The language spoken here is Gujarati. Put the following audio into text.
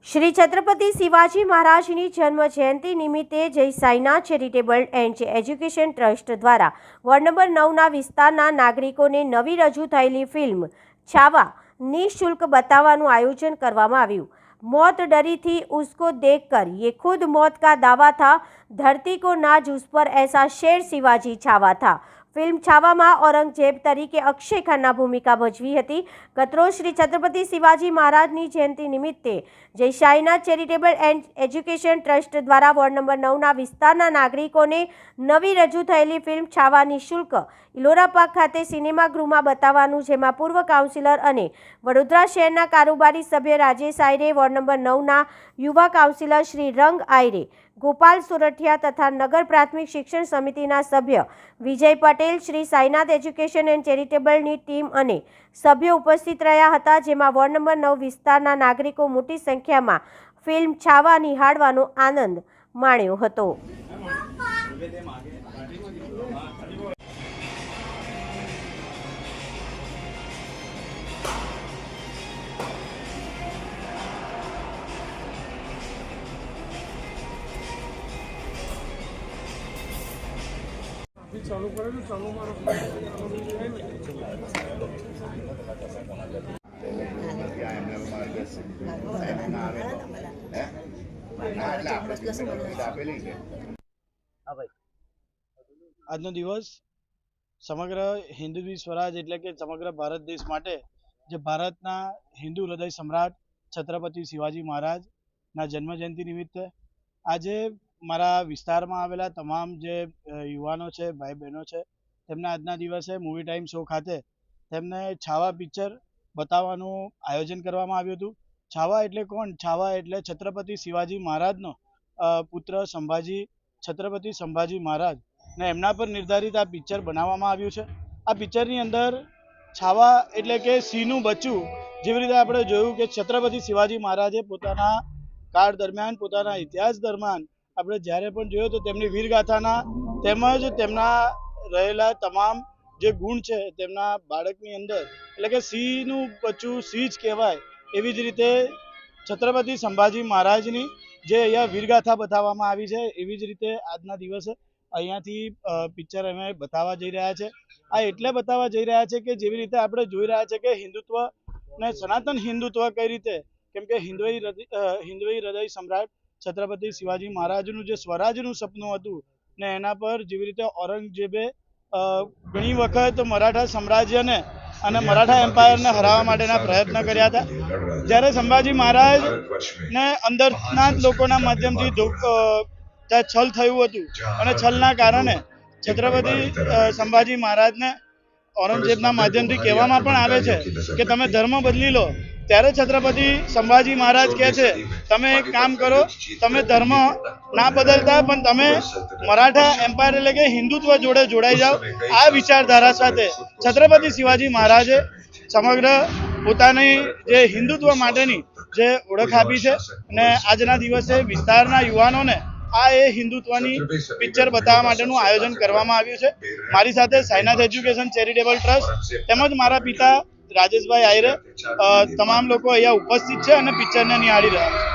શ્રી છત્રપતિ શિવાજી મહારાજની જન્મ જયંતિ નિમિત્તે જય Sainath charitable and education trust દ્વારા વોર્ડ નંબર 9ના વિસ્તારના નાગરિકોને નવી રજૂ થયેલી ફિલ્મ છાવા નિઃશુલ્ક બતાવવાનું આયોજન કરવામાં આવ્યું। मौत डरी थी उसको देखकर ये खुद मौत का दावा था, धरती को नाज उस पर ऐसा शेर शिवाजी छावा था। फिल्म छावा में औरंगजेब तरीके अक्षय खन्ना भूमिका भजवी हती। गतरोज श्री छत्रपति शिवाजी महाराजनी जयंती निमित्ते जय Sainath charitable and education trust द्वारा वोर्ड नंबर 9ना विस्ताરના નાગરિકોને નવી રજૂ થયેલી ફિલ્મ છાવા નિઃશુલ્ક ઇલોરા પાર્ક ખાતે સિનેમાગૃહમાં બતાવવાનું, જેમાં પૂર્વ કાઉન્સિલર અને વડોદરા શહેરના કારોબારી સભ્ય રાજેશ આયરે, વોર્ડ નંબર 9ના યુવા કાઉન્સિલર શ્રી રંગ આયરે, ગોપાલ સોરઠિયા તથા નગર પ્રાથમિક શિક્ષણ સમિતિના સભ્ય વિજય પટેલ, શ્રી સાઈનાથ એજ્યુકેશન એન્ડ ચેરિટેબલની ટીમ અને સભ્યો ઉપસ્થિત રહ્યા હતા, જેમાં વોર્ડ નંબર 9 વિસ્તારના નાગરિકો મોટી સંખ્યામાં ફિલ્મ છાવા નિહાળવાનો આનંદ માણ્યો હતો। चालू करें चालू આજનો દિવસ સમગ્ર હિન્દવી સ્વરાજ એટલે કે સમગ્ર ભારત દેશ માટે જે ભારતના હિન્દુ હૃદય સમ્રાટ છત્રપતિ શિવાજી મહારાજના જન્મજયંતિ નિમિત્તે આજે મારા વિસ્તારમાં આવેલા તમામ જે યુવાનો છે, ભાઈ બહેનો છે, તેમને આજના દિવસે મૂવી ટાઈમ શો ખાતે તેમને છાવા પિક્ચર બતાવવાનું આયોજન કરવામાં આવ્યું હતું। છાવા એટલે કોણ? છાવા એટલે છત્રપતિ શિવાજી મહારાજનો પુત્ર છત્રપતિ સંભાજી મહારાજ ને એમના પર નિર્ધારિત આ પિક્ચર બનાવવામાં આવ્યું છે। આ પિક્ચરની અંદર છાવા એટલે કે સિંહનું બચ્ચું, જેવી રીતે આપણે જોયું કે છત્રપતિ શિવાજી મહારાજે પોતાના કાળ દરમિયાન, પોતાના ઇતિહાસ દરમિયાન આપણે જ્યારે પણ જોયું તો તેમની વીરગાથાના તેમજ તેમના રહેલા તમામ જે ગુણ છે તેમના બાળકની અંદર, એટલે કે સિંહનું બચ્ચું સિંહ જ કહેવાય, એવી જ રીતે છત્રપતિ સંભાજી મહારાજની જે અહીંયા વીરગાથા બતાવવામાં આવી છે, એવી જ રીતે આજના દિવસે અહીંયાથી પિક્ચર અમે બતાવવા જઈ રહ્યા છે। આ એટલે બતાવવા જઈ રહ્યા છે કે જેવી રીતે આપણે જોઈ રહ્યા છે કે હિન્દુત્વ ને સનાતન હિન્દુત્વ કઈ રીતે, કેમ કે હિન્દવી હૃદય સમ્રાટ છત્રપતિ શિવાજી મહારાજનું જે સ્વરાજનું સપનું હતું ને એના પર જેવી રીતે ઔરંગઝેબે ઘણી વખત મરાઠા સામ્રાજ્યને અને મરાઠા એમ્પાયરને હરાવવા માટેના પ્રયત્ન કર્યા હતા, જ્યારે સંભાજી મહારાજ ને અંદરના જ લોકોના માધ્યમથી ત્યાં છલ થયું હતું અને છલના કારણે છત્રપતિ સંભાજી મહારાજને ઔરંગઝેબના માધ્યમથી કહેવામાં પણ આવે છે કે તમે ધર્મ બદલી લો, ત્યારે છત્રપતિ સંભાજી મહારાજ કહે છે તમે એક કામ કરો, તમે ધર્મ ના બદલતા પણ તમે મરાઠા એમ્પાયર એટલે કે હિન્દુત્વ જોડે જોડાઈ જાઓ। આ વિચારધારા સાથે છત્રપતિ શિવાજી મહારાજે સમગ્ર પોતાની જે હિન્દુત્વ માટેની જે ઓળખ આપી છે અને આજના દિવસે વિસ્તારના યુવાનોને આ એ હિન્દુત્વની પિક્ચર બતાવવા માટેનું આયોજન કરવામાં આવ્યું છે। મારી સાથે સાઈનાથ એજ્યુકેશન ચેરિટેબલ ટ્રસ્ટ તેમજ મારા પિતા રાજેશભાઈ આયરે તમામ લોકો અહીંયા ઉપસ્થિત છે અને પિક્ચરને નિહાળી રહ્યા છે।